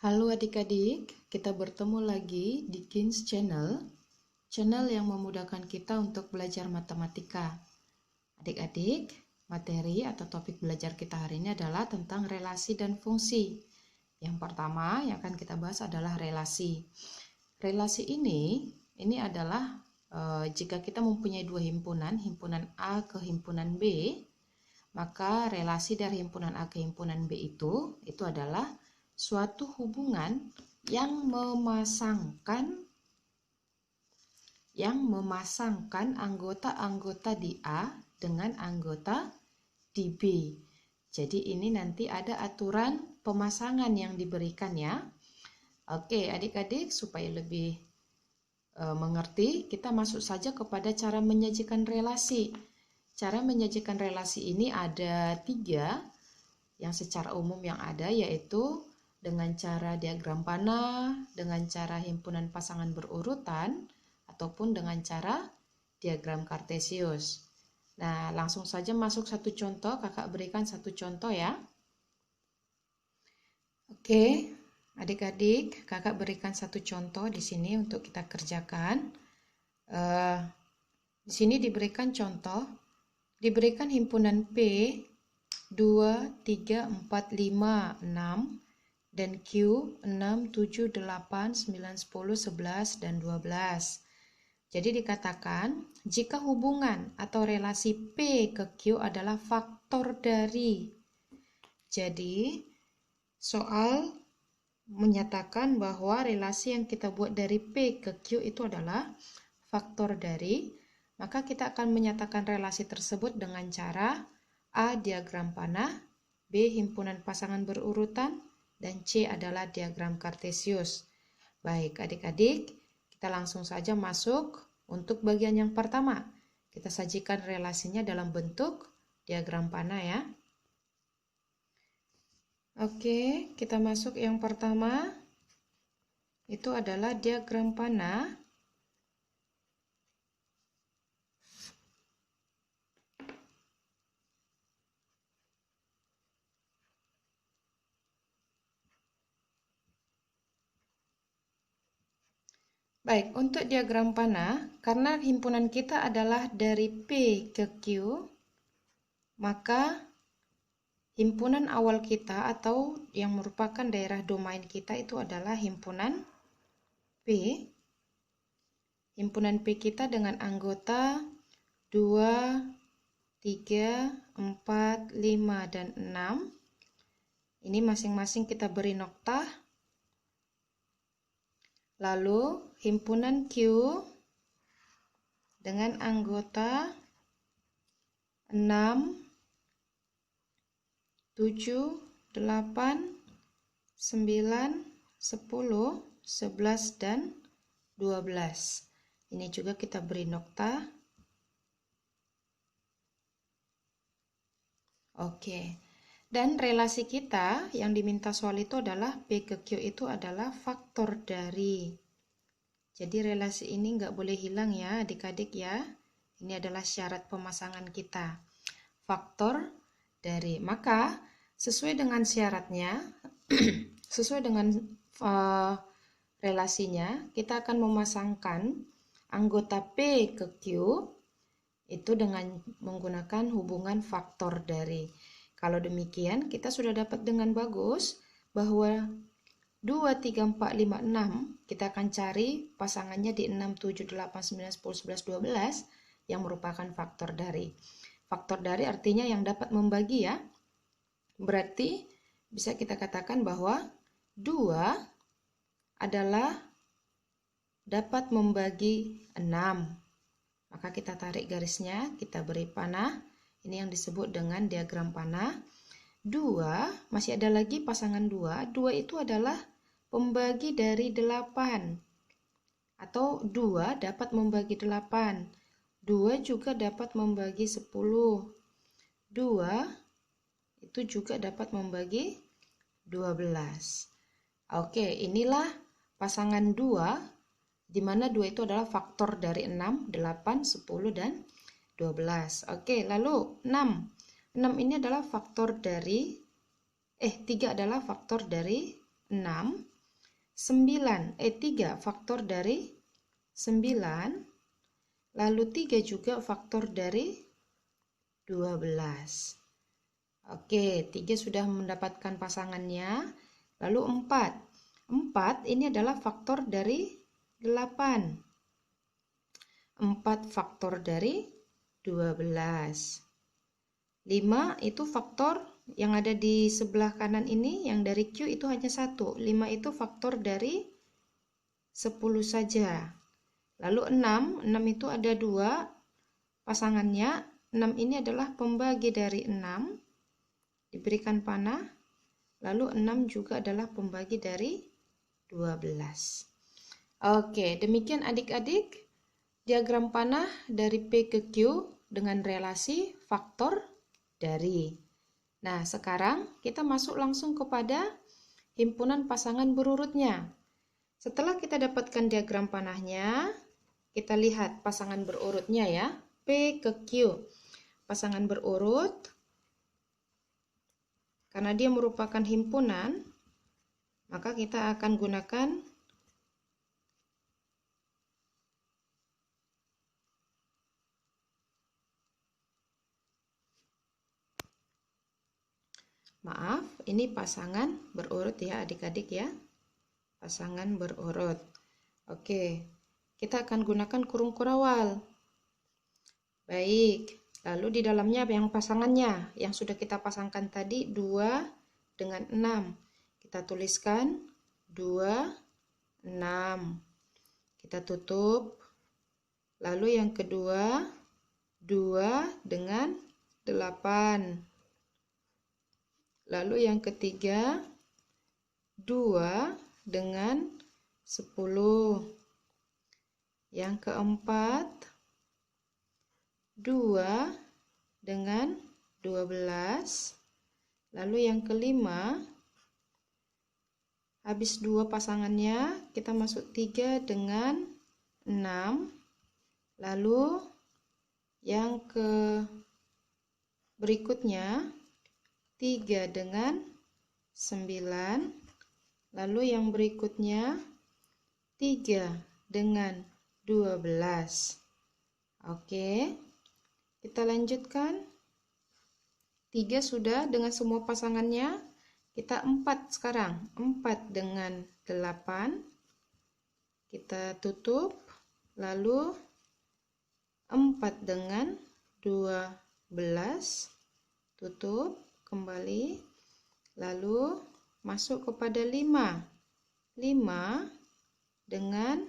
Halo adik-adik, kita bertemu lagi di Kins channel yang memudahkan kita untuk belajar matematika. Adik-adik, materi atau topik belajar kita hari ini adalah tentang relasi dan fungsi. Yang pertama yang akan kita bahas adalah relasi. Relasi ini adalah jika kita mempunyai dua himpunan A ke himpunan B, maka relasi dari himpunan A ke himpunan B itu adalah suatu hubungan yang memasangkan anggota-anggota di A dengan anggota di B. Jadi ini nanti ada aturan pemasangan yang diberikan ya. Oke, adik-adik, supaya lebih mengerti, kita masuk saja kepada cara menyajikan relasi. Cara menyajikan relasi ini ada 3 yang secara umum yang ada, yaitu dengan cara diagram panah, dengan cara himpunan pasangan berurutan, ataupun dengan cara diagram kartesius. Nah, langsung saja masuk satu contoh, kakak berikan satu contoh ya. Oke, adik-adik, kakak berikan satu contoh di sini untuk kita kerjakan. Di sini diberikan contoh, diberikan himpunan P 2, 3, 4, 5, 6, dan Q 6, 7, 8, 9, 10, 11, dan 12. Jadi dikatakan jika hubungan atau relasi P ke Q adalah faktor dari. Jadi soal menyatakan bahwa relasi yang kita buat dari P ke Q itu adalah faktor dari, maka kita akan menyatakan relasi tersebut dengan cara A diagram panah, B himpunan pasangan berurutan, dan C adalah diagram kartesius. Baik adik-adik, kita langsung saja masuk untuk bagian yang pertama. Kita sajikan relasinya dalam bentuk diagram panah ya. Oke, kita masuk yang pertama. Itu adalah diagram panah. Baik, untuk diagram panah, karena himpunan kita adalah dari P ke Q, maka himpunan awal kita atau yang merupakan daerah domain kita itu adalah himpunan P. Himpunan P kita dengan anggota 2, 3, 4, 5, dan 6. Ini masing-masing kita beri noktah. Lalu himpunan Q dengan anggota 6, 7, 8, 9, 10, 11, dan 12. Ini juga kita beri noktah. Oke. Dan relasi kita yang diminta soal itu adalah P ke Q itu adalah faktor dari. Jadi relasi ini nggak boleh hilang ya adik-adik ya. Ini adalah syarat pemasangan kita. Faktor dari. Maka sesuai dengan syaratnya, sesuai dengan relasinya, kita akan memasangkan anggota P ke Q itu dengan menggunakan hubungan faktor dari. Kalau demikian, kita sudah dapat dengan bagus bahwa 2, 3, 4, 5, 6, kita akan cari pasangannya di 6, 7, 8, 9, 10, 11, 12 yang merupakan faktor dari. Faktor dari artinya yang dapat membagi ya. Berarti bisa kita katakan bahwa 2 adalah dapat membagi 6. Maka kita tarik garisnya, kita beri panah. Ini yang disebut dengan diagram panah. 2, masih ada lagi pasangan 2. 2 itu adalah pembagi dari 8. Atau 2 dapat membagi 8. 2 juga dapat membagi 10. 2 itu juga dapat membagi 12. Oke, inilah pasangan 2, di mana 2 itu adalah faktor dari 6, 8, 10, dan 12. Oke, lalu 6. 6 ini adalah faktor dari 3 adalah faktor dari 6. 3 faktor dari 9, lalu 3 juga faktor dari 12. Oke, 3 sudah mendapatkan pasangannya. Lalu 4. 4 ini adalah faktor dari 8. 4 faktor dari 12. 5 itu faktor yang ada di sebelah kanan ini, yang dari Q itu hanya 1. 5 itu faktor dari 10 saja. Lalu 6 itu ada 2 pasangannya. 6 ini adalah pembagi dari 6, diberikan panah. Lalu 6 juga adalah pembagi dari 12. Oke, demikian adik-adik diagram panah dari P ke Q dengan relasi faktor dari. Nah, sekarang kita masuk langsung kepada himpunan pasangan berurutnya. Setelah kita dapatkan diagram panahnya, kita lihat pasangan berurutnya ya. P ke Q. Pasangan berurut, karena dia merupakan himpunan, maka kita akan gunakan maaf, ini pasangan berurut ya adik-adik ya. Pasangan berurut. Oke, kita akan gunakan kurung kurawal. Baik, lalu di dalamnya yang pasangannya yang sudah kita pasangkan tadi 2 dengan 6. Kita tuliskan 2, 6. Kita tutup. Lalu yang kedua 2 dengan 8. Lalu yang ketiga 2 dengan 10. Yang keempat 2 dengan 12. Lalu yang kelima, habis 2 pasangannya, kita masuk 3 dengan 6. Lalu yang ke berikutnya 3 dengan 9. Lalu yang berikutnya 3 dengan 12. Oke, kita lanjutkan. 3 sudah dengan semua pasangannya. Kita 4 sekarang. 4 dengan 8. Kita tutup. Lalu 4 dengan 12. Tutup kembali. Lalu masuk kepada 5. 5 dengan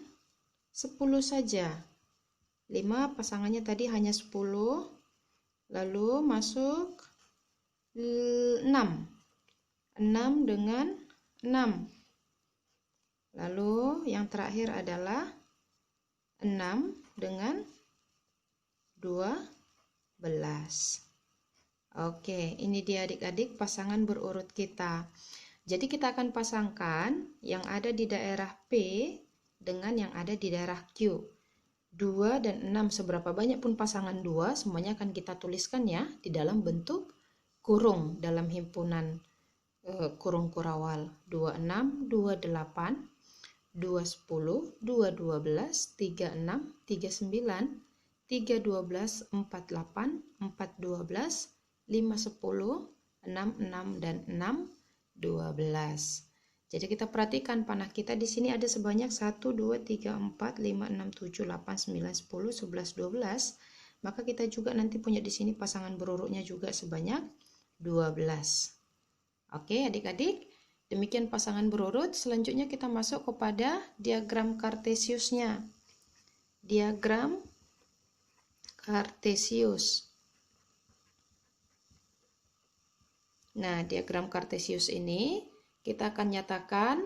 10 saja. 5 pasangannya tadi hanya 10. Lalu masuk 6. 6 dengan 6. Lalu yang terakhir adalah 6 dengan 12. Oke, ini dia adik-adik pasangan berurut kita. Jadi kita akan pasangkan yang ada di daerah P dengan yang ada di daerah Q. 2 dan 6 seberapa banyak pun pasangan 2 semuanya akan kita tuliskan ya di dalam bentuk kurung dalam himpunan kurung kurawal. 26, 28, 210, 212, 36, 39, 312, 48, 412, 510, 66 dan 612. Jadi kita perhatikan panah kita di sini ada sebanyak 1, 2, 3, 4, 5, 6, 7, 8, 9, 10, 11, 12. Maka kita juga nanti punya di sini pasangan berurutnya juga sebanyak 12. Oke adik-adik, demikian pasangan berurut. Selanjutnya kita masuk kepada diagram kartesiusnya. Diagram kartesius. Nah, diagram kartesius ini kita akan nyatakan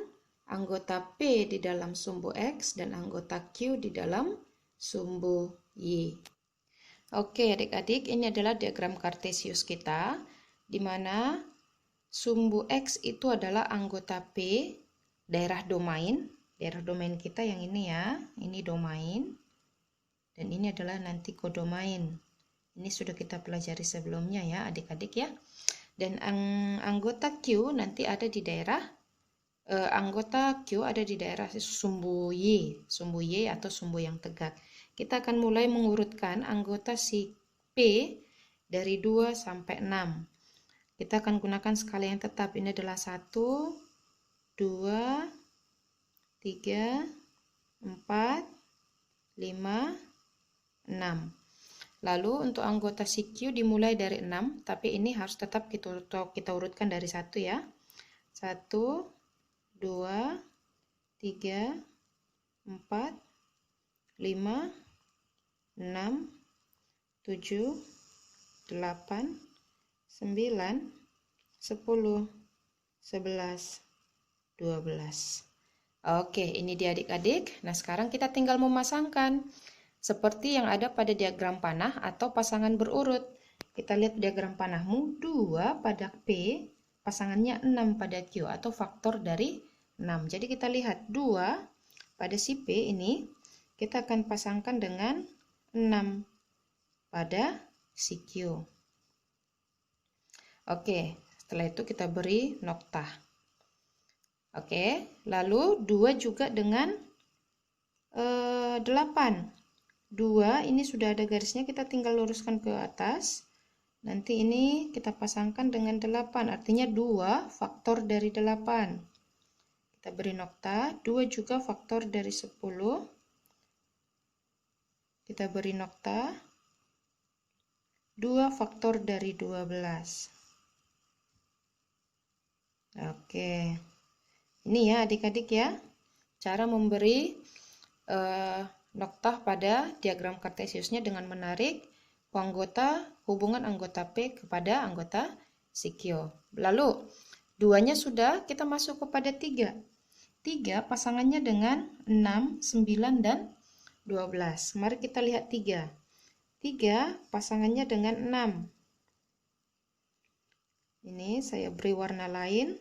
anggota P di dalam sumbu X dan anggota Q di dalam sumbu Y. Oke adik-adik, ini adalah diagram kartesius kita, di mana sumbu X itu adalah anggota P, daerah domain kita yang ini ya, ini domain, dan ini adalah nanti kodomain. Ini sudah kita pelajari sebelumnya ya adik-adik ya. Dan anggota Q nanti ada di daerah anggota Q ada di daerah sumbu Y atau sumbu yang tegak. Kita akan mulai mengurutkan anggota si P dari 2 sampai 6. Kita akan gunakan skala yang tetap. Ini adalah 1, 2, 3, 4, 5, 6. Lalu untuk anggota si Q dimulai dari 6, tapi ini harus tetap kita urutkan dari 1 ya. 1, 2, 3, 4, 5, 6, 7, 8, 9, 10, 11, 12. Oke, ini dia adik-adik. Nah, sekarang kita tinggal memasangkan seperti yang ada pada diagram panah atau pasangan berurut. Kita lihat diagram panahmu, 2 pada P, pasangannya 6 pada Q atau faktor dari 6. Jadi kita lihat 2 pada si P ini kita akan pasangkan dengan 6 pada si Q. Oke, setelah itu kita beri noktah. Oke, lalu 2 juga dengan 8. 2 ini sudah ada garisnya, kita tinggal luruskan ke atas. Nanti ini kita pasangkan dengan 8, artinya 2 faktor dari 8. Kita beri nokta, 2 juga faktor dari 10. Kita beri nokta, 2 faktor dari 12. Oke, ini ya adik-adik ya, cara memberi noktah pada diagram kartesiusnya dengan menarik hubungan anggota P kepada anggota si Q. Lalu, 2-nya sudah, kita masuk kepada 3. 3 pasangannya dengan 6, 9, dan 12. Mari kita lihat 3. 3 pasangannya dengan 6. Ini saya beri warna lain.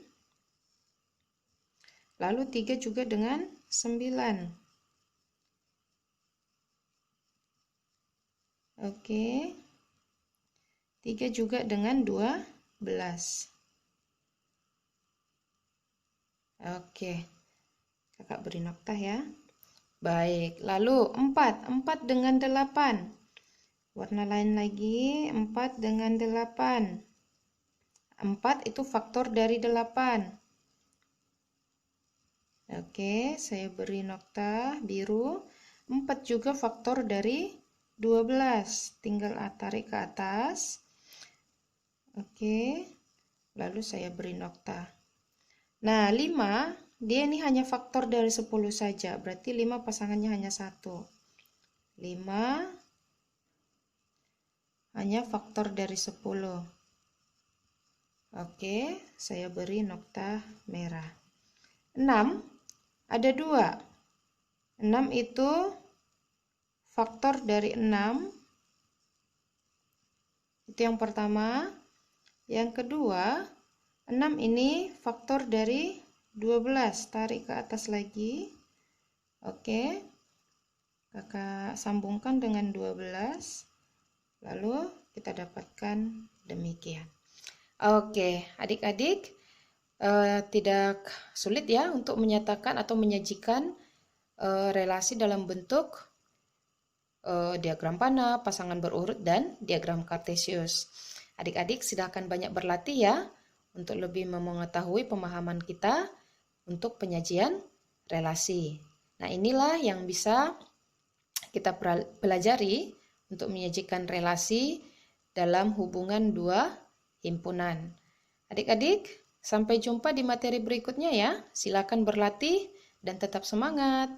Lalu 3 juga dengan 9. Oke. 3 juga dengan 12. Oke. Kakak beri noktah ya. Baik, lalu 4. 4 dengan 8. Warna lain lagi, 4 dengan 8. 4 itu faktor dari 8. Oke, saya beri nokta biru. 4 juga faktor dari 12. Tinggal tarik ke atas. Oke, lalu saya beri nokta. Nah, 5, dia ini hanya faktor dari 10 saja. Berarti 5 pasangannya hanya 1. 5 hanya faktor dari 10. Oke, saya beri nokta merah. 6 ada 2. 6 itu faktor dari 6. Itu yang pertama. Yang kedua, 6 ini faktor dari 12. Tarik ke atas lagi. Oke. Kakak sambungkan dengan 12. Lalu kita dapatkan demikian. Oke, adik-adik, tidak sulit ya untuk menyatakan atau menyajikan relasi dalam bentuk diagram panah, pasangan berurut, dan diagram kartesius. Adik-adik silakan banyak berlatih ya untuk lebih mengetahui pemahaman kita untuk penyajian relasi. Nah, inilah yang bisa kita pelajari untuk menyajikan relasi dalam hubungan dua himpunan. Adik-adik, sampai jumpa di materi berikutnya ya. Silakan berlatih dan tetap semangat.